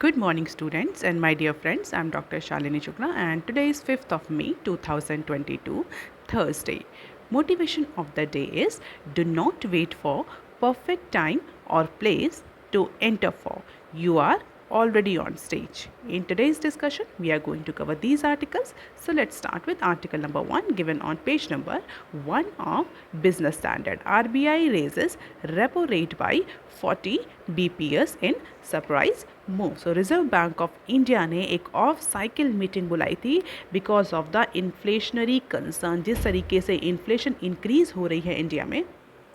Good morning, students and my dear friends. I'm Dr. Shalini Shukla, and today is 5th of May 2022, Thursday. Motivation of the day is do not wait for perfect time or place to enter for. You are already on stage. In today's discussion, we are going to cover these articles. So let's start with article number 1 given on page number 1 of Business Standard. RBI raises repo rate by 40 BPS in surprise move. So reserve bank of India ने एक of cycle meeting बुलाई थी because of the inflationary concern. जिस तरीके से inflation increase हो रही है इंडिया में,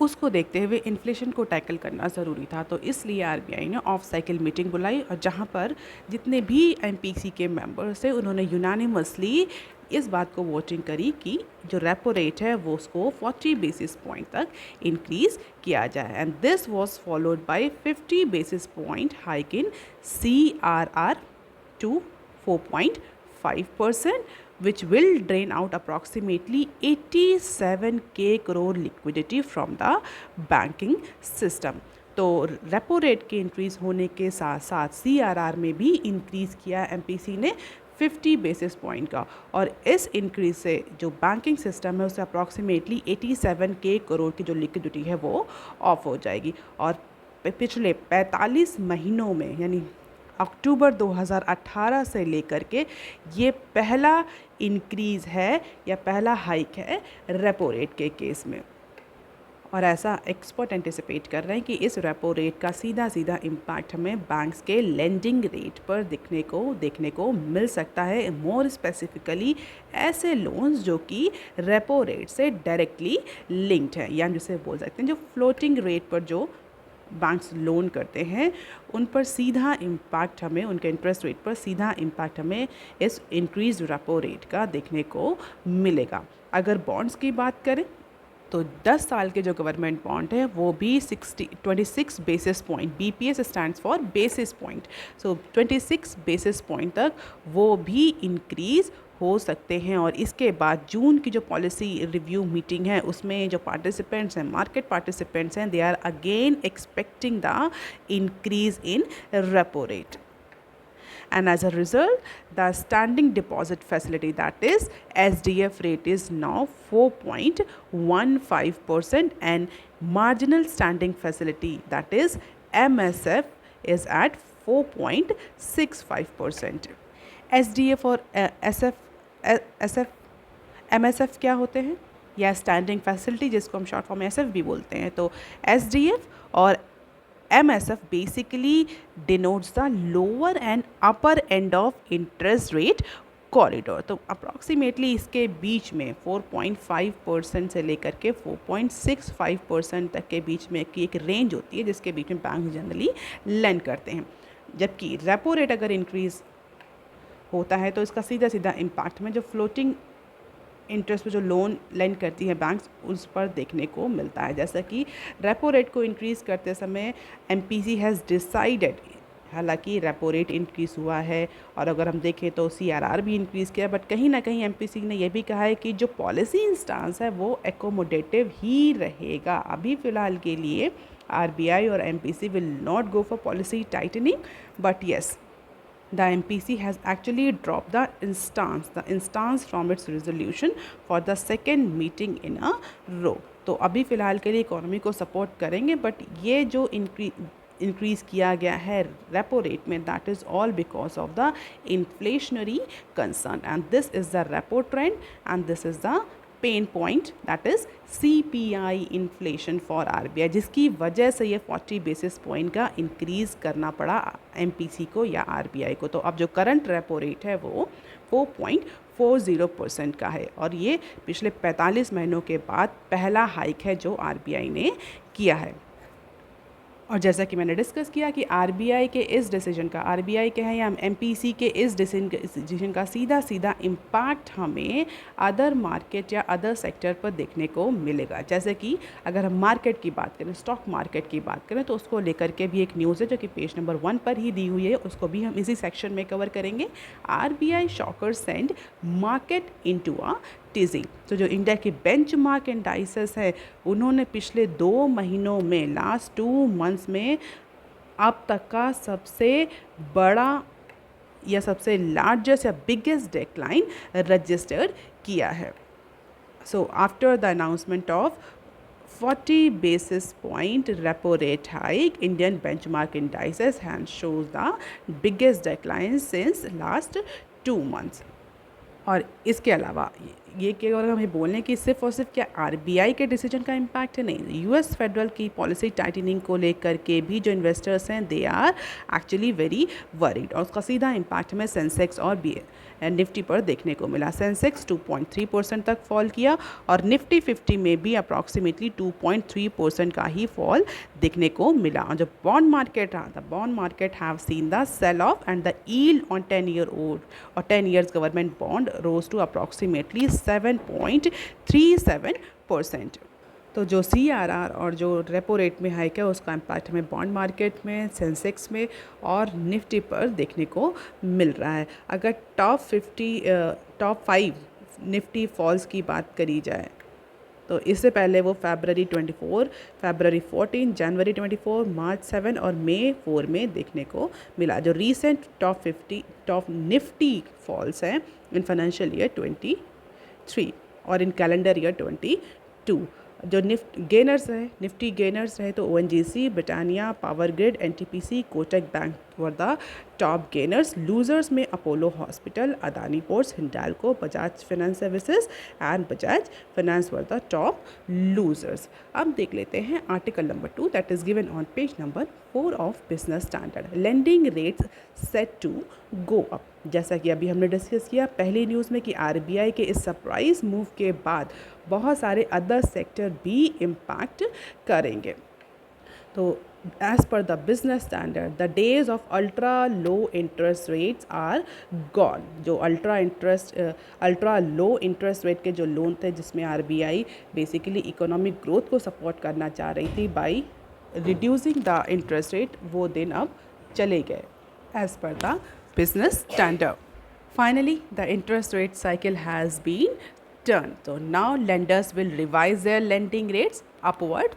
उसको देखते हुए इन्फ्लेशन को टैकल करना ज़रूरी था, तो इसलिए आरबीआई ने ऑफ साइकिल मीटिंग बुलाई और जहां पर जितने भी एमपीसी के मेंबर्स थे उन्होंने यूनानिमसली इस बात को वोटिंग करी कि जो रेपो रेट है वो उसको 40 बेसिस पॉइंट तक इंक्रीज़ किया जाए, and this was followed by 50 basis point hike in CRR to 4.5%, which will drain out approximately 87k crore liquidity from the banking system. तो रेपो रेट के इंक्रीज़ होने के साथ साथ CRR में भी इंक्रीज़ किया एमपीसी ने 50 बेसिस पॉइंट का, और इस इंक्रीज से जो बैंकिंग सिस्टम है उससे अप्रॉक्सीमेटली 87k करोड़ की जो लिक्विडिटी है वो ऑफ हो जाएगी। और पिछले 45 महीनों में यानी अक्टूबर 2018 से लेकर के ये पहला इंक्रीज़ है या पहला हाइक है रेपो रेट के केस में, और ऐसा एक्सपर्ट एंटिसिपेट कर रहे हैं कि इस रेपो रेट का सीधा सीधा इम्पैक्ट हमें बैंक्स के लेंडिंग रेट पर देखने को मिल सकता है। मोर स्पेसिफिकली ऐसे लोन्स जो कि रेपो रेट से डायरेक्टली लिंक्ड हैं, या जिसे बोल सकते हैं जो फ्लोटिंग रेट पर जो बैंक्स लोन करते हैं उन पर सीधा इम्पैक्ट हमें, उनके इंटरेस्ट रेट पर सीधा इम्पैक्ट हमें इस इंक्रीज रेपो रेट का देखने को मिलेगा। अगर बॉन्ड्स की बात करें तो 10 साल के जो गवर्नमेंट बॉन्ड है वो भी 26 basis point, BPS stands for basis point, so 26 basis point तक वो भी इंक्रीज़ हो सकते हैं। और इसके बाद जून की जो पॉलिसी रिव्यू मीटिंग है उसमें जो पार्टिसिपेंट्स हैं, मार्केट पार्टिसिपेंट्स हैं, they are again expecting the increase in repo rate, and as a result the standing deposit facility, that is SDF rate, is now 4.15%, and marginal standing facility, that is MSF, is at 4.65%. SDF और SF MSF क्या होते हैं, या standing facility जिसको हम short form में SF भी बोलते हैं। तो SDF और MSF basically denotes the lower and upper end of interest rate corridor। तो अप्रॉक्सीमेटली इसके बीच में 4.5% से लेकर के 4.65% तक के बीच में की एक रेंज होती है जिसके बीच में बैंक जनरली लेंड करते हैं। जबकि रेपो रेट अगर इंक्रीज़ होता है तो इसका सीधा सीधा इम्पैक्ट में जो फ्लोटिंग इंटरेस्ट पे जो लोन लेंड करती है बैंक्स उस पर देखने को मिलता है। जैसा कि रेपो रेट को इंक्रीज़ करते समय एमपीसी हैज़ डिसाइडेड, हालांकि रेपो रेट इंक्रीज़ हुआ है और अगर हम देखें तो CRR भी इंक्रीज़ किया, बट कहीं ना कहीं एमपीसी ने यह भी कहा है कि जो पॉलिसी इंस्टांस है वो एकोमोडेटिव ही रहेगा। अभी फ़िलहाल के लिए RBI और MPC will not go for policy tightening, but yes the MPC has actually dropped the instance from its resolution for the second meeting in a row। तो अभी फ़िलहाल के लिए इकोनॉमी को सपोर्ट करेंगे, बट ये जो इंक्रीज़ किया गया है रेपो रेट में, that is all because of the inflationary concern, and this is the repo trend and this is the pain point, that is CPI inflation for RBI, जिसकी वजह से ये 40 बेसिस पॉइंट का increase करना पड़ा MPC को या RBI को। तो अब जो करंट रेपो रेट है वो 4.40% का है, और ये पिछले 45 महीनों के बाद पहला हाइक है जो RBI ने किया है। और जैसा कि मैंने डिस्कस किया कि RBI के इस डिसीजन का, RBI के हैं या MPC के इस डिसीजन का सीधा सीधा इम्पैक्ट हमें अदर मार्केट या अदर सेक्टर पर देखने को मिलेगा। जैसे कि अगर हम मार्केट की बात करें, स्टॉक मार्केट की बात करें, तो उसको लेकर के भी एक न्यूज़ है जो कि पेज नंबर 1 पर ही दी हुई है, उसको भी हम इसी सेक्शन में कवर करेंगे। RBI shocker send market into a tizzy. तो जो इंडिया की बेंचमार्क इंडाइसेस है उन्होंने पिछले 2 महीनों में, लास्ट 2 मंथ्स में अब तक का सबसे बड़ा या सबसे लार्जेस्ट या बिगेस्ट डिक्लाइन रजिस्टर किया है. So after the announcement of 40 basis point repo rate hike, Indian benchmark indices and shows the biggest decline since last 2 months. और इसके अलावा ये कि अगर हमें बोलें कि सिर्फ और सिर्फ क्या आरबीआई के डिसीजन का इम्पैक्ट है, नहीं, यूएस फेडरल की पॉलिसी टाइटनिंग को लेकर के भी जो इन्वेस्टर्स हैं they are actually very worried, और उसका सीधा इम्पैक्ट हमें सेंसेक्स और निफ्टी पर देखने को मिला. सेंसेक्स 2.3% तक फॉल किया और निफ्टी 50 में भी अप्रॉक्सीमेटली 2.3% का ही फॉल देखने को मिला. और जो बॉन्ड मार्केट रहा, the bond market have seen the sell off and the yield on 10-year old और 10 years government bond rose to approximately 7.37%. तो जो CRR और जो रेपो रेट में हाइक है उसका इम्पैक्ट हमें बॉन्ड मार्केट में, सेंसेक्स में और निफ्टी पर देखने को मिल रहा है. अगर टॉप 5 निफ्टी फॉल्स की बात करी जाए तो इससे पहले वो February 24, February 14, January 24, March 7 और May 4 में देखने को मिला. जो रीसेंट टॉप निफ्टी फॉल्स हैं इन फाइनेंशियल ईयर 23 और इन कैलेंडर ईयर 22. जो निफ्टी गेनर्स रहे तो ONGC, Britannia, power grid, NTPC, Kotak bank were the top gainers. Losers में Apollo hospital, Adani ports, Hindalco, Bajaj finance services and Bajaj finance were the top losers. अब देख लेते हैं article number 2 that is given on page number 4 of Business Standard. Lending rates set to go up. जैसा कि अभी हमने discuss किया पहली न्यूज़ में कि आरबीआई के इस सरप्राइज मूव के बाद बहुत सारे अदर सेक्टर भी इम्पैक्ट करेंगे. तो as per the business standard the days of ultra low interest rates are gone. जो अल्ट्रा लो इंटरेस्ट रेट के जो लोन थे जिसमें आरबीआई बेसिकली इकोनॉमिक ग्रोथ को सपोर्ट करना चाह रही थी by reducing the interest rate, वो दिन अब चले गए as per the business standard. Finally, the interest rate cycle has been turned. So now lenders will revise their lending rates upward.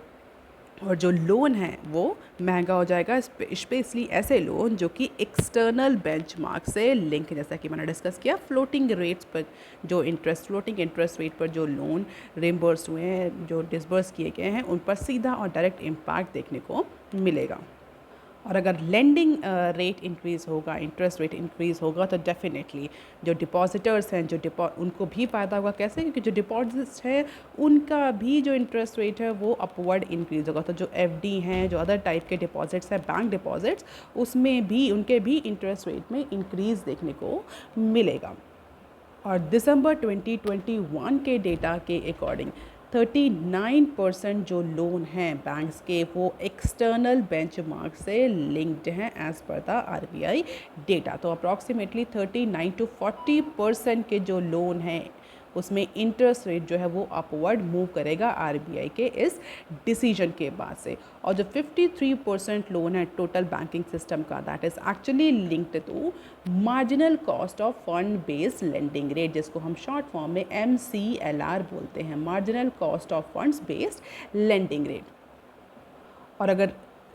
और जो लोन है वो महंगा हो जाएगा, स्पेशली ऐसे लोन जो कि एक्सटर्नल बेंचमार्क से लिंक, जैसा कि मैंने डिस्कस किया फ्लोटिंग रेट्स पर जो फ्लोटिंग इंटरेस्ट रेट पर जो लोन रिम्बर्स हुए हैं, जो डिसबर्स किए गए हैं, उन पर सीधा और डायरेक्ट इम्पैक्ट देखने को मिलेगा. और अगर लेंडिंग रेट इंक्रीज़ होगा, इंटरेस्ट रेट इंक्रीज़ होगा तो डेफिनेटली जो डिपॉजिटर्स हैं उनको भी फ़ायदा होगा. कैसे? क्योंकि जो डिपॉजिट्स हैं उनका भी जो इंटरेस्ट रेट है वो अपवर्ड इंक्रीज़ होगा. तो जो FD हैं, जो अदर टाइप के डिपॉजिट्स हैं, बैंक डिपॉजिट्स, उसमें भी उनके भी इंटरेस्ट रेट में इंक्रीज़ देखने को मिलेगा. और दिसंबर 2021 के डेटा के अकॉर्डिंग 39% जो लोन हैं बैंक्स के वो एक्सटर्नल बेंचमार्क से लिंक्ड हैं as per the RBI data. तो अप्रॉक्सीमेटली 39 to 40% के जो लोन हैं उसमें इंटरेस्ट रेट जो है वो अपवर्ड मूव करेगा आरबीआई के इस डिसीजन के बाद से. और जो 53% लोन है टोटल बैंकिंग सिस्टम का, that is actually linked to marginal cost of fund based lending rate, जिसको हम शॉर्ट फॉर्म में MCLR बोलते हैं, marginal cost of funds based lending rate. और अगर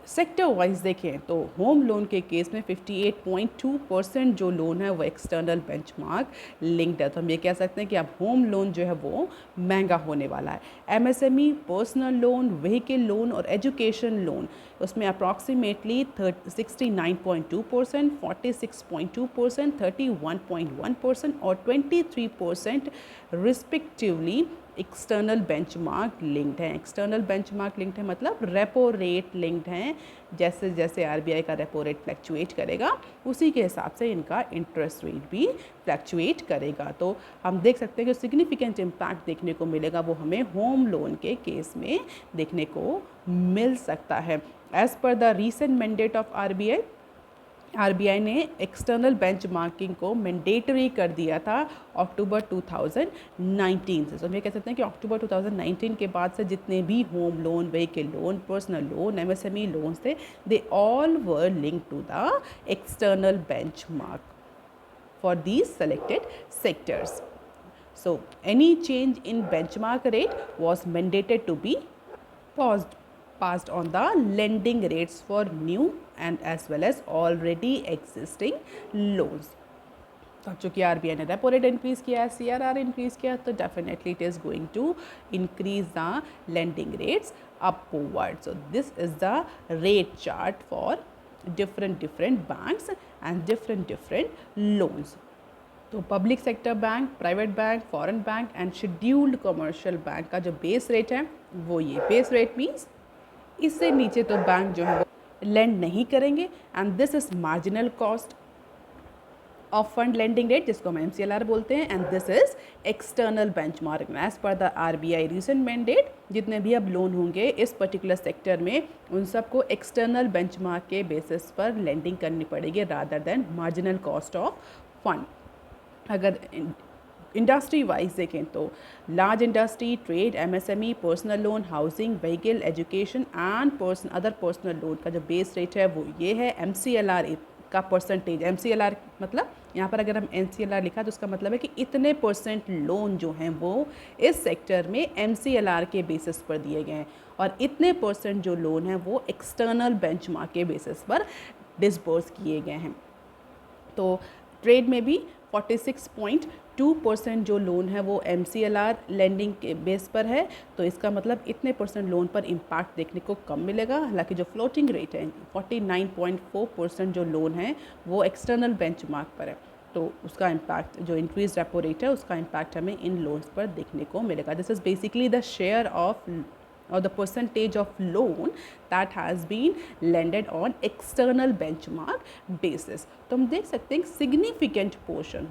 सेक्टर वाइज देखें तो होम लोन के केस में 58.2% जो लोन है वो एक्सटर्नल बेंचमार्क लिंक्ड है. तो हम ये कह सकते हैं कि अब होम लोन जो है वो महंगा होने वाला है. MSME, personal loan, vehicle loan और एजुकेशन लोन, उसमें अप्रॉक्सीमेटली 69.2%, 46.2%, 31.1% और 23% रिस्पेक्टिवली एक्सटर्नल बेंचमार्क लिंक्ड हैं. एक्सटर्नल बेंचमार्क लिंक्ड है मतलब रेपो रेट लिंक्ड हैं. जैसे जैसे आरबीआई का रेपो रेट फ्लैक्चुएट करेगा उसी के हिसाब से इनका इंटरेस्ट रेट भी फ्लैक्चुएट करेगा. तो हम देख सकते हैं कि सिग्निफिकेंट इम्पैक्ट देखने को मिलेगा वो हमें होम लोन के केस में देखने को मिल सकता है. As per the recent mandate of RBI ने एक्सटर्नल बेंचमार्किंग को मैंडेटरी कर दिया था अक्टूबर 2019 से. तो हम ये कह सकते हैं कि अक्टूबर 2019 के बाद से जितने भी home loan, vehicle loan, personal loan, MSME loans थे, they all were linked to the external benchmark for these selected sectors. So any change in benchmark rate was mandated to be passed on the lending rates for new and as well as already existing loans. अब चूँकि RBI ने repo rate increase किया है, CRR increase किया, तो definitely it is going to increase the lending rates upward. So this is the rate chart for different banks and different loans. तो public sector bank, private bank, foreign bank and scheduled commercial bank का जो base rate है वो ये base rate means इससे नीचे तो bank जो है वो लेंड नहीं करेंगे and this is marginal cost of fund lending rate जिसको हम MCLR बोलते हैं and this is external benchmark as per the RBI recent mandate. जितने भी अब लोन होंगे इस पर्टिकुलर सेक्टर में उन सबको एक्सटर्नल बेंचमार्क के बेसिस पर लेंडिंग करनी पड़ेगी rather than marginal cost of fund. अगर इंडस्ट्री वाइज देखें तो large industry, trade, MSME, personal loan, housing, vehicle, education and other personal loan का जो बेस रेट है वो ये है। MCLR का परसेंटेज, MCLR मतलब यहाँ पर अगर हम MCLR लिखा तो उसका मतलब है कि इतने परसेंट लोन जो हैं वो इस सेक्टर में MCLR के बेसिस पर दिए गए हैं और इतने परसेंट जो लोन हैं वो एक्सटर्नल बेंचमार्क के बेसिस पर डिसबर्स किए गए हैं। तो ट्रेड में भी 46.2% जो लोन है वो MCLR लेंडिंग के बेस पर है, तो इसका मतलब इतने परसेंट लोन पर इम्पैक्ट देखने को कम मिलेगा। हालांकि जो फ्लोटिंग रेट है 49.4% जो लोन है वो एक्सटर्नल बेंचमार्क पर है, तो उसका इम्पैक्ट जो इंक्रीज रेपो रेट है उसका इम्पैक्ट हमें इन लोन्स पर देखने को मिलेगा। This is basically the share of or the percentage of loan that has been lended on external benchmark basis। तो हम देख सकते हैं significant portion,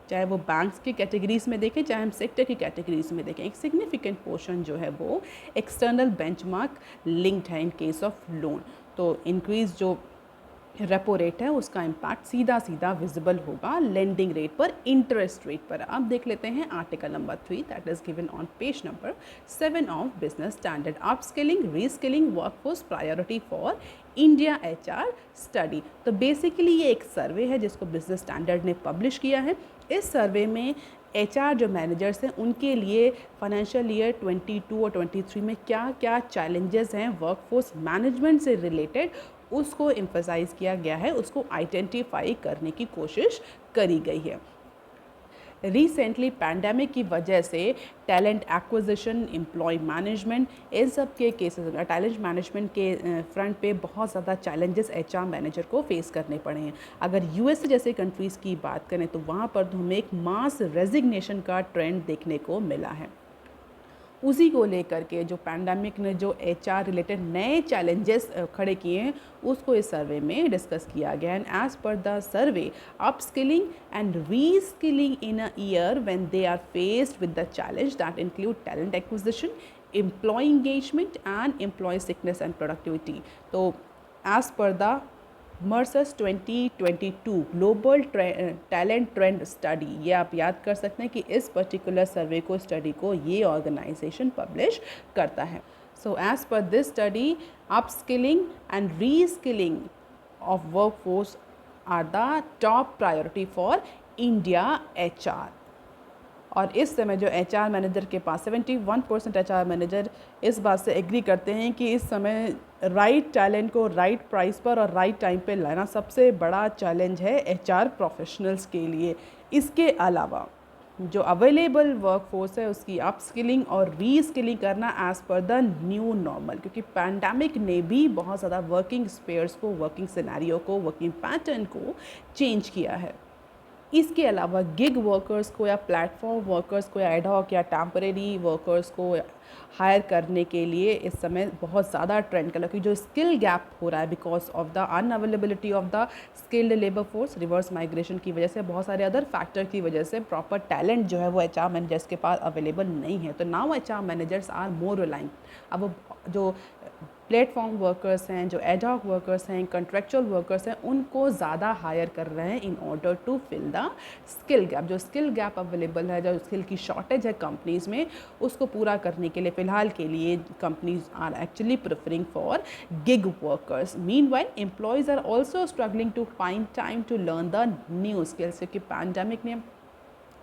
चाहे वो बैंक्स की कैटेगरीज में देखें चाहे हम सेक्टर की कैटेगरीज में देखें, एक सिग्निफिकेंट पोर्शन जो है वो एक्सटर्नल बेंचमार्क लिंक्ड है इन केस ऑफ लोन। तो इंक्रीज जो रेपो रेट है उसका इम्पैक्ट सीधा सीधा विजिबल होगा लेंडिंग रेट पर, इंटरेस्ट रेट पर। अब देख लेते हैं article number 3 that is given on page number 7 of Business standard, upskilling reskilling workforce priority for India HR study. तो बेसिकली ये एक सर्वे है जिसको बिजनेस स्टैंडर्ड ने पब्लिश किया है। इस सर्वे में HR जो मैनेजर्स हैं उनके लिए फाइनेंशियल ईयर 22 और 23 में क्या क्या चैलेंजेस हैं वर्कफोर्स मैनेजमेंट से रिलेटेड उसको एम्फसाइज़ किया गया है, उसको आइडेंटिफाई करने की कोशिश करी गई है। रिसेंटली पैंडेमिक की वजह से टैलेंट एक्विजिशन, एम्प्लॉय मैनेजमेंट, इन सब के केसेस में टैलेंट मैनेजमेंट के फ्रंट पे बहुत ज़्यादा चैलेंजेस HR मैनेजर को फेस करने पड़े हैं। अगर USA जैसे कंट्रीज़ की बात करें तो वहाँ पर तो हमें एक मास रेजिग्नेशन का ट्रेंड देखने को मिला है। उसी को लेकर के जो पैंडेमिक ने जो HR रिलेटेड नए चैलेंजेस खड़े किए हैं उसको इस सर्वे में डिस्कस किया गया है। And as per the survey upskilling and reskilling in a year when they are faced with the challenge that include talent acquisition, employ engagement and employ sickness and productivity. तो as per the Mercer's 2022 global talent trend study, ये आप याद कर सकते हैं कि इस particular सर्वे को स्टडी को ये ऑर्गेनाइजेशन पब्लिश करता है। So as per this study upskilling and reskilling of workforce are the top priority for India HR। और इस समय जो HR मैनेजर के पास 71% HR मैनेजर इस बात से एग्री करते हैं कि इस समय राइट टैलेंट को राइट प्राइस पर और राइट टाइम पे लाना सबसे बड़ा चैलेंज है HR प्रोफेशनल्स के लिए। इसके अलावा जो अवेलेबल वर्कफोर्स है उसकी अपस्किलिंग और रीस्किलिंग करना as per the new normal, क्योंकि पैंडेमिक ने भी बहुत ज़्यादा वर्किंग स्पेयर्स को, वर्किंग सिनेरियो को, वर्किंग पैटर्न को चेंज किया है। इसके अलावा गिग वर्कर्स को या प्लेटफॉर्म वर्कर्स को या एडहॉक या टेम्परेरी वर्कर्स को हायर करने के लिए इस समय बहुत ज़्यादा ट्रेंड कर, क्योंकि जो स्किल गैप हो रहा है because of the unavailability of the skilled labour force, reverse migration की वजह से, बहुत सारे अदर फैक्टर की वजह से प्रॉपर टैलेंट जो है वो HR मैनेजर्स के पास अवेलेबल नहीं है। तो now HR managers are more relying. अब जो प्लेटफॉर्म वर्कर्स हैं, जो एडहॉक वर्कर्स हैं, कॉन्ट्रेक्चुअल वर्कर्स हैं, उनको ज़्यादा हायर कर रहे हैं in order to fill the skill gap. जो स्किल गैप अवेलेबल है, जो स्किल की शॉर्टेज है कंपनीज़ में, उसको पूरा करने के लिए फ़िलहाल के लिए companies are actually preferring for gig workers. Meanwhile employees are also struggling to find time to learn the new skills, क्योंकि पैंडेमिक ने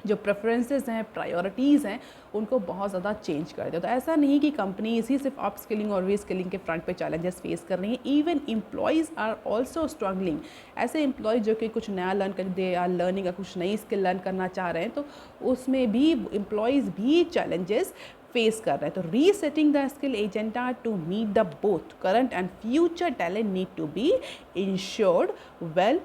जो प्रेफरेंसेस हैं, प्रायोरिटीज़ हैं, उनको बहुत ज़्यादा चेंज कर दिया। तो ऐसा नहीं कि कंपनी इसी सिर्फ अप स्किलिंग और री स्किलिंग के फ्रंट पे चैलेंजेस फेस कर रही हैं, even employees are also struggling. ऐसे एम्प्लॉय जो कि कुछ नया लर्न कर दे आर लर्निंग, कुछ नई स्किल लर्न करना चाह रहे हैं, तो उसमें भी एम्प्लॉयज़ भी चैलेंजेस फेस कर रहे हैं। तो resetting the skill agenda to meet the both current and future talent need to be ensured well.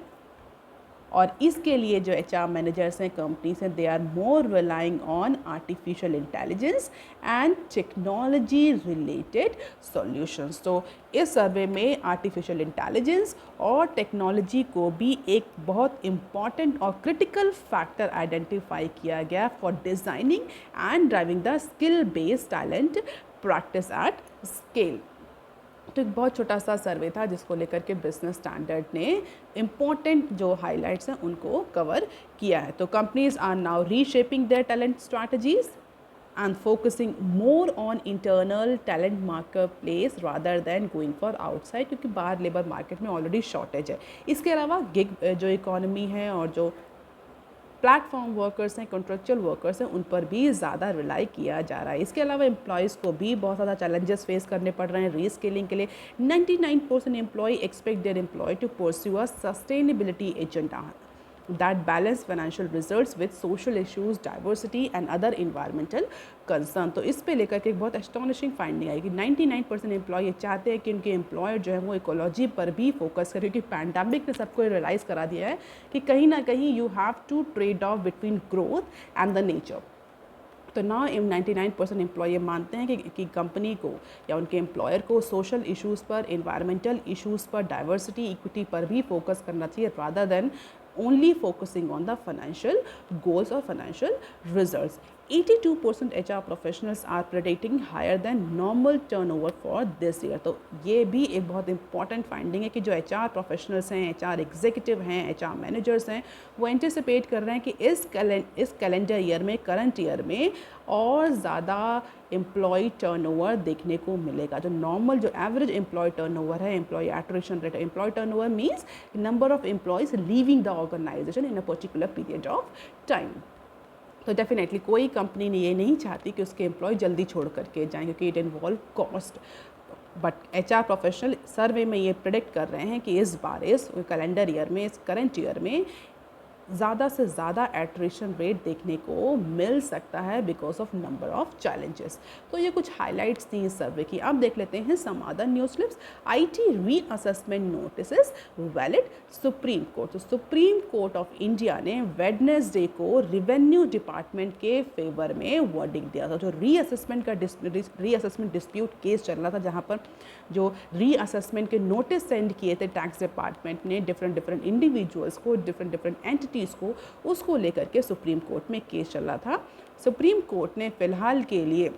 और इसके लिए जो एचआर मैनेजर्स हैं, कंपनीज हैं, they are more relying on artificial intelligence and technology related solutions. तो इस सर्वे में artificial intelligence और टेक्नोलॉजी को भी एक बहुत इम्पॉर्टेंट और क्रिटिकल फैक्टर आइडेंटिफाई किया गया for designing and driving the skill based talent practice at scale. तो एक बहुत छोटा सा सर्वे था जिसको लेकर के बिजनेस स्टैंडर्ड ने इम्पॉर्टेंट जो हाइलाइट्स हैं उनको कवर किया है। तो companies are now reshaping their talent strategies and focusing more on internal talent marketplace rather than going for outside, क्योंकि बाहर लेबर मार्केट में ऑलरेडी शॉर्टेज है। इसके अलावा गिग जो इकोनॉमी है और जो प्लेटफॉर्म वर्कर्स हैं, कॉन्ट्रेक्चुअल वर्कर्स हैं, उन पर भी ज़्यादा रिलाई किया जा रहा है। इसके अलावा एम्प्लॉयज़ को भी बहुत ज़्यादा चैलेंजेस फेस करने पड़ रहे हैं रीस्किलिंग के लिए। 99% employ expect their employ to pursue a sustainability agenda that balance financial results with social issues, diversity and other environmental concern। तो इस पे लेकर के एक बहुत एस्टॉनिशिंग फाइंडिंग आई कि 99% एम्प्लॉय ये चाहते हैं कि उनके एम्प्लॉयर जो है वो इकोलॉजी पर भी फोकस करें, क्योंकि पैंडमिक ने सबको रियलाइज़ करा दिया है कि कहीं ना कहीं you have to trade off between growth and the nature. तो ना 99% एम्प्लॉय मानते हैं कि कंपनी को या उनके एम्प्लॉयर को सोशल इश्यूज़ पर, इन्वायरमेंटल इश्यूज़ पर, डाइवर्सिटी, इक्विटी पर भी फोकस करना चाहिए rather than only focusing on the financial goals or financial results। 82% HR professionals are predicting higher than normal turnover for this year। तो ये भी एक बहुत इंपॉर्टेंट फाइंडिंग है कि जो HR प्रोफेशनल्स हैं, HR एग्जीक्यूटिव हैं, HR मैनेजर्स हैं, वो एंटिसिपेट कर रहे हैं कि इस कैलेंडर ईयर में, करंट ईयर में और ज़्यादा एम्प्लॉय टर्नओवर देखने को मिलेगा। जो नॉर्मल जो एवरेज एम्प्लॉय टर्नओवर है, employ attrition rate, employ turnover means number of employees leaving the organisation in a particular period of time. तो डेफिनेटली कोई कंपनी ने ये नहीं चाहती कि उसके एम्प्लॉय जल्दी छोड़ करके जाएं, क्योंकि it involve cost. But HR professional survey में ये प्रेडिक्ट कर रहे हैं कि इस बार इस कैलेंडर ईयर में, इस करंट ईयर में ज़्यादा से ज़्यादा एट्रिशन रेट देखने को मिल सकता है because of number of challenges. तो ये कुछ हाइलाइट्स थी इस सर्वे की। अब देख लेते हैं some other news clips. IT reassessment notice valid Supreme Court. तो सुप्रीम कोर्ट ऑफ इंडिया ने वेडनेसडे को रेवेन्यू डिपार्टमेंट के फेवर में वर्डिक्ट दिया था। जो रीअसेसमेंट डिस्प्यूट केस चल रहा था, जहाँ पर जो रीअसेसमेंट के नोटिस सेंड किए थे टैक्स डिपार्टमेंट ने डिफरेंट इंडिविजुअल्स को, डिफरेंट एंटिटीज़ को, उसको लेकर के सुप्रीम कोर्ट में केस चल रहा था। सुप्रीम कोर्ट ने फिलहाल के लिए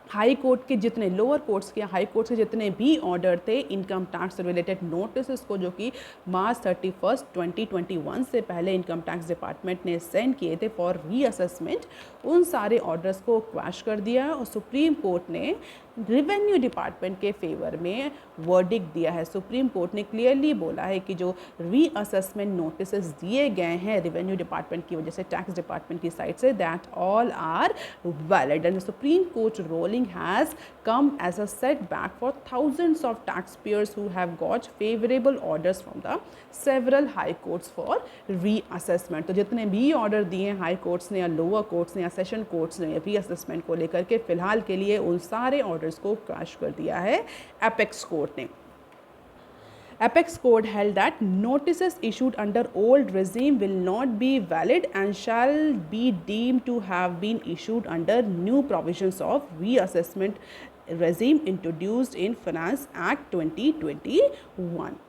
हाई कोर्ट के जितने, लोअर कोर्ट्स के हाई कोर्ट के जितने भी ऑर्डर थे इनकम टैक्स रिलेटेड नोटिस को, जो कि मार्च 31, 2021 से पहले इनकम टैक्स डिपार्टमेंट ने सेंड किए थे फॉर रीअसेसमेंट, उन सारे ऑर्डर्स को क्वैश कर दिया है और सुप्रीम कोर्ट ने रेवेन्यू डिपार्टमेंट के फेवर में वर्डिक्ट दिया है। सुप्रीम कोर्ट ने क्लियरली बोला है कि जो रीअसेसमेंट नोटिस दिए गए हैं रेवेन्यू डिपार्टमेंट की वजह से, टैक्स डिपार्टमेंट की साइड से, that all are valid and Supreme Court ruling has come as a setback for thousands of taxpayers who have got favorable orders from the several high courts for reassessment। तो जितने भी order दिए हैं high courts ने या lower courts ने या session courts ने रीअसेसमेंट को लेकर के, फिलहाल के लिए उन सारे ऑर्डर्स को क्रैश कर दिया है एपेक्स कोर्ट ने। Apex Court held that notices issued under old regime will not be valid and shall be deemed to have been issued under new provisions of reassessment regime introduced in Finance Act 2021।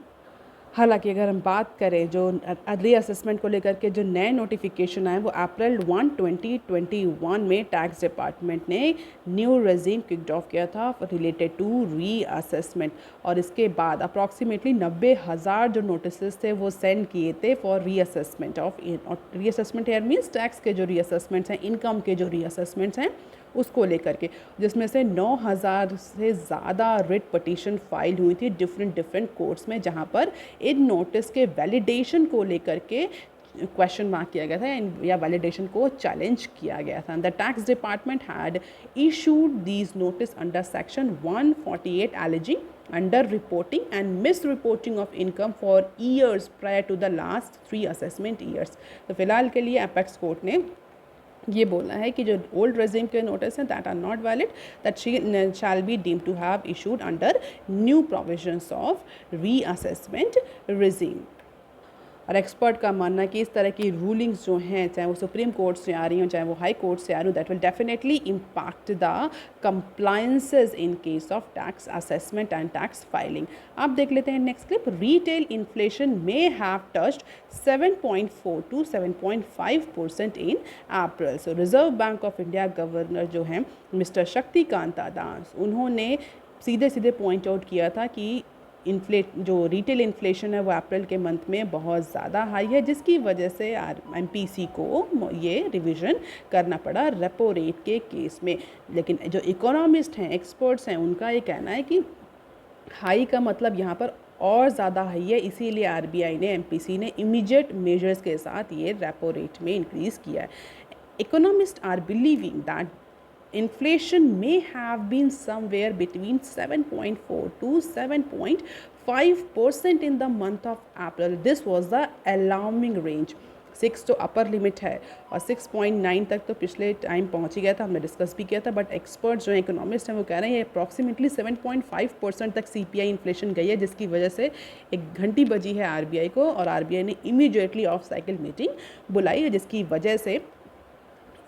हालांकि अगर हम बात करें जो reassessment को लेकर के जो नए नोटिफिकेशन आए वो अप्रैल 1, 2021 में टैक्स डिपार्टमेंट ने न्यू रेजिम किक्ड ऑफ किया था रिलेटेड टू रीअसेसमेंट, और इसके बाद अप्रॉक्सीमेटली 90,000 जो नोटिस थे वो सेंड किए थे for reassessment of reassessment here means tax के जो रीअसेसमेंट्स हैं, इनकम के जो रीअसेसमेंट्स हैं उसको लेकर के, जिसमें से 9,000 से ज़्यादा रिट पटिशन फाइल हुई थी डिफरेंट कोर्ट्स में, जहाँ पर इन नोटिस के वैलिडेशन को लेकर के क्वेश्चन मार्क किया गया था या वैलिडेशन को चैलेंज किया गया था. The tax department had issued these notice under section 148 alleging under reporting and misreporting of income for years prior to the last 3 assessment years. तो फिलहाल के लिए अपेक्स कोर्ट ने ये बोला है कि जो ओल्ड रेजिम के नोटिस हैं that are not valid, that shall be deem to have issued under new provisions of reassessment regime. और एक्सपर्ट का मानना है कि इस तरह की रूलिंग्स जो हैं, चाहे वो सुप्रीम कोर्ट से आ रही हों चाहे वो हाई कोर्ट से आ रही हो, that will definitely impact the compliances in case of tax assessment and tax filing. अब देख लेते हैं next clip. Retail inflation may have touched 7.4 to 7.5% in April. So reserve bank of India governor जो हैं mister Shaktikanta दास, उन्होंने सीधे सीधे point out किया था कि जो रिटेल इन्फ्लेशन है वो अप्रैल के मंथ में बहुत ज़्यादा हाई है, जिसकी वजह से MPC को ये रिवीजन करना पड़ा रेपो रेट के केस में. लेकिन जो इकोनॉमिस्ट हैं, एक्सपर्ट्स हैं, उनका ये कहना है कि हाई का मतलब यहाँ पर और ज़्यादा हाई है, इसीलिए RBI ने MPC ने इमीडिएट मेजर्स के साथ ये रेपो रेट में इंक्रीज़ किया है. Economist are believing that inflation may have been somewhere between 7.4 to 7.5% in the month of April. This was the alarming range. 6 तो अपर लिमिट है और 6.9 तक तो पिछले टाइम पहुंच ही गया था, हमने डिस्कस भी किया था. बट एक्सपर्ट्स जो इकोनॉमिस्ट हैं वो कह रहे हैं अप्रॉक्सीमेटली 7.5% तक CPI इन्फ्लेशन गई है, जिसकी वजह से एक घंटी बजी है RBI को और RBI ने इमीडिएटली ऑफ साइकिल मीटिंग बुलाई है, जिसकी वजह से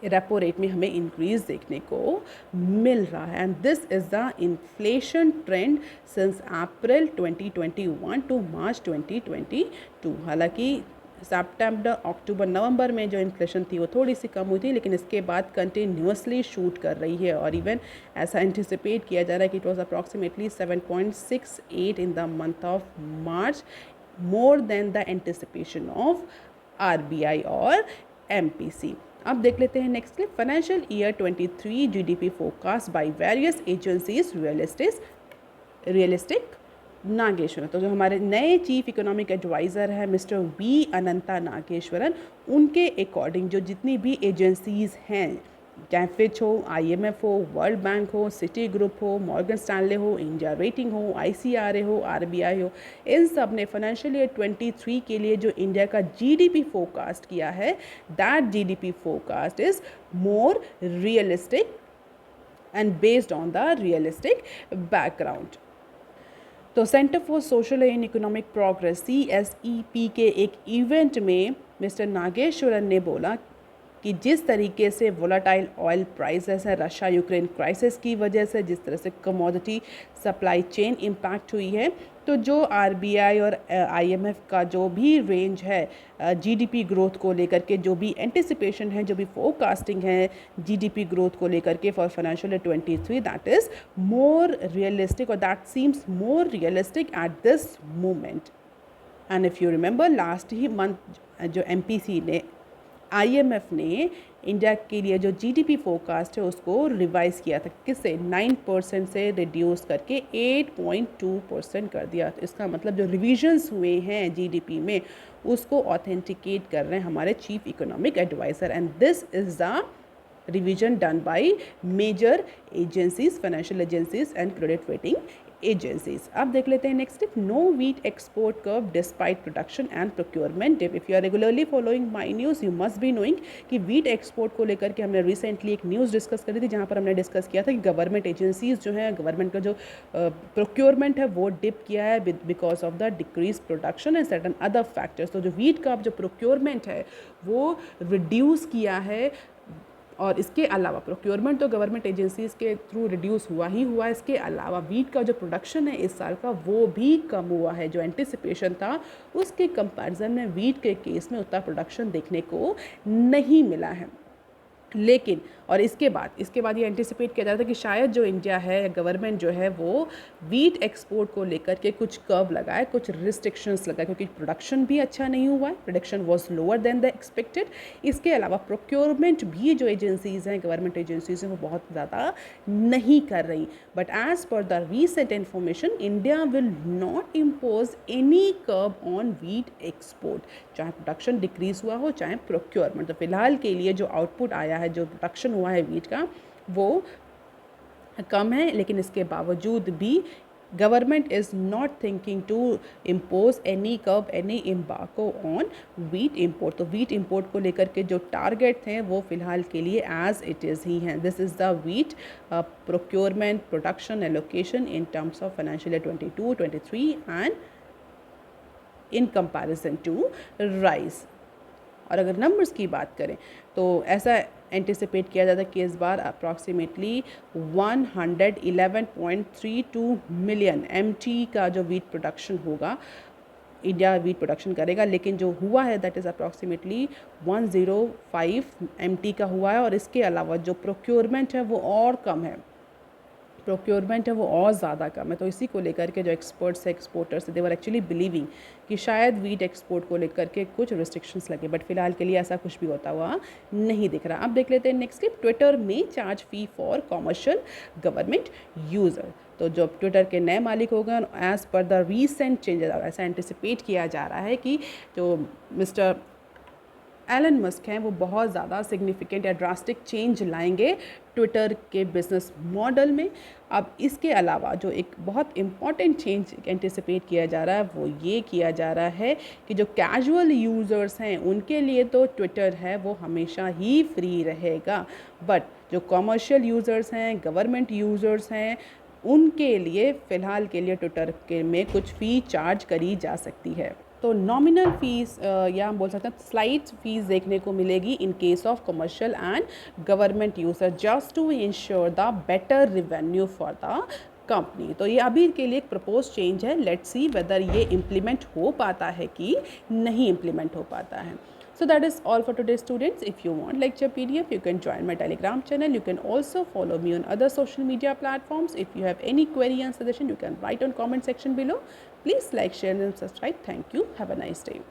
रेपो रेट में हमें इंक्रीज देखने को मिल रहा है. And this is the inflation trend since April 2021 to March 2022. हालांकि सितंबर, अक्टूबर, नवंबर में जो इन्फ्लेशन थी वो थोड़ी सी कम हुई थी, लेकिन इसके बाद कंटिन्यूसली शूट कर रही है और इवन ऐसा एंटिसिपेट किया जा रहा है कि it was approximately 7.68 in the month of March, more than the anticipation of RBI और MPC. अब देख लेते हैं next clip. Financial year 23 GDP forecast by various agencies realistic Nageswaran. तो जो हमारे नए चीफ इकोनॉमिक एडवाइज़र है मिस्टर V अनंता नागेश्वरन, उनके अकॉर्डिंग जो जितनी भी एजेंसीज़ हैं, चाहे फिच हो, IMF हो, वर्ल्ड बैंक हो, सिटी ग्रुप हो, मॉर्गन स्टैनले हो, इंडिया रेटिंग हो, ICRA हो, RBI हो, इन सब ने फाइनेंशियल ईयर 23 के लिए जो इंडिया का GDP फोरकास्ट किया है, that GDP forecast is more realistic and based on the realistic background. तो centre for social and economic progress CSEP के एक इवेंट में मिस्टर नागेश्वरन ने बोला कि जिस तरीके से वोलाटाइल ऑयल प्राइसेस है रशिया यूक्रेन क्राइसिस की वजह से, जिस तरह से कमोडिटी सप्लाई चेन इम्पैक्ट हुई है, तो जो RBI और IMF का जो भी रेंज है GDP ग्रोथ को लेकर के, जो भी एंटिसिपेशन है, जो भी फोरकास्टिंग है GDP ग्रोथ को लेकर के for financial year 23, that is more realistic और that seems more realistic at this moment. And if you remember last ही मंथ जो MPC ने, IMF ने इंडिया के लिए जो GDP फोरकास्ट है उसको रिवाइज़ किया था, किससे 9% से रिड्यूस करके 8.2% कर दिया. तो इसका मतलब जो रिविजन्स हुए हैं GDP में उसको ऑथेंटिकेट कर रहे हैं हमारे chief economic adviser. And this is the revision done by major agencies, financial agencies and credit rating agencies. अब देख लेते हैं next tip. No wheat export curb despite production and procurement dip. If you are regularly following my news you must be knowing कि wheat export को लेकर के हमने recently एक न्यूज़ डिस्कस करी थी, जहां पर हमने डिस्कस किया था कि गवर्नमेंट एजेंसीज जो हैं, गवर्नमेंट का जो प्रोक्योरमेंट है वो डिप किया है because of the decrease production and certain other factors. तो जो वीट का जो प्रोक्योरमेंट है वो रिड्यूस किया है, और इसके अलावा प्रोक्योरमेंट तो गवर्नमेंट एजेंसीज के थ्रू रिड्यूस हुआ ही हुआ है, इसके अलावा वीट का जो प्रोडक्शन है इस साल का वो भी कम हुआ है. जो एंटिसिपेशन था उसके कंपैरिजन में वीट के केस में उतना प्रोडक्शन देखने को नहीं मिला है. लेकिन और इसके बाद ये एंटिसिपेट किया जा रहा था कि शायद जो इंडिया है, गवर्नमेंट जो है वो वीट एक्सपोर्ट को लेकर के कुछ कर्व लगाए, कुछ रिस्ट्रिक्शंस लगाए, क्योंकि प्रोडक्शन भी अच्छा नहीं हुआ है, production was lower than the expected. इसके अलावा प्रोक्योरमेंट भी जो एजेंसीज़ हैं, गवर्नमेंट एजेंसीज़ हैं, वो बहुत ज़्यादा नहीं कर रही। But as per the recent information, India will not impose any curve on wheat export, चाहे प्रोडक्शन डिक्रीज़ हुआ हो चाहे प्रोक्योरमेंट। तो फिलहाल के लिए जो आउटपुट आया है, जो प्रोडक्शन हुआ है वीट का, वो कम है, लेकिन इसके बावजूद भी government is not thinking to impose any curb, any embargo on wheat import. तो वीट इम्पोर्ट को लेकर के जो टारगेट थे वो फ़िलहाल के लिए एज इट इज़ ही हैं। This is the wheat procurement production allocation in terms of financial year 22-23 and in comparison to rice. और अगर नंबर्स की बात करें तो ऐसा एंटिसिपेट किया जाता है कि इस बार अप्रॉक्सीमेटली 111.32 मिलियन MT का जो वीट प्रोडक्शन होगा, इंडिया वीट प्रोडक्शन करेगा, लेकिन जो हुआ है दैट इज़ अप्रॉक्सीमेटली 105 MT का हुआ है। और इसके अलावा जो प्रोक्योरमेंट है वो और कम है, प्रोक्योरमेंट है वो और ज़्यादा कम है। तो इसी को लेकर के जो एक्सपर्ट्स है, exporters, they were actually believing कि शायद वीट एक्सपोर्ट को लेकर के कुछ रिस्ट्रिक्शंस लगे, बट फिलहाल के लिए ऐसा कुछ भी होता हुआ नहीं दिख रहा। अब देख लेते हैं नेक्स्ट क्लिप। ट्विटर में charge fee for commercial government user. तो जो ट्विटर के नए मालिक हो गए, as per the recent changes, ऐसा एंटिसिपेट किया जा रहा है कि जो मिस्टर एलन मस्क हैं वो बहुत ज़्यादा सिग्निफिकेंट या ड्रास्टिक चेंज लाएंगे ट्विटर के बिज़नेस मॉडल में। अब इसके अलावा जो एक बहुत इम्पॉर्टेंट चेंज एंटिसिपेट किया जा रहा है वो ये किया जा रहा है कि जो कैजुअल यूज़र्स हैं उनके लिए तो ट्विटर है वो हमेशा ही फ्री रहेगा, बट जो कॉमर्शियल यूज़र्स हैं, गवर्नमेंट यूज़र्स हैं, उनके लिए फ़िलहाल के लिए ट्विटर के में कुछ फ़ी चार्ज करी जा सकती है। तो नॉमिनल फ़ीस या हम बोल सकते हैं स्लाइट फ़ीस देखने को मिलेगी in case of commercial and government user, just to ensure the better revenue for the company. तो ये अभी के लिए एक प्रपोज चेंज है, लेट्स सी वेदर ये इम्प्लीमेंट हो पाता है कि नहीं इम्प्लीमेंट हो पाता है। So that is all for today, students. If you want lecture PDF, you can join my Telegram channel. You can also follow me on other social media platforms. If you have any query and suggestion, you can write on comment section below. Please like, share and subscribe. Thank you. Have a nice day.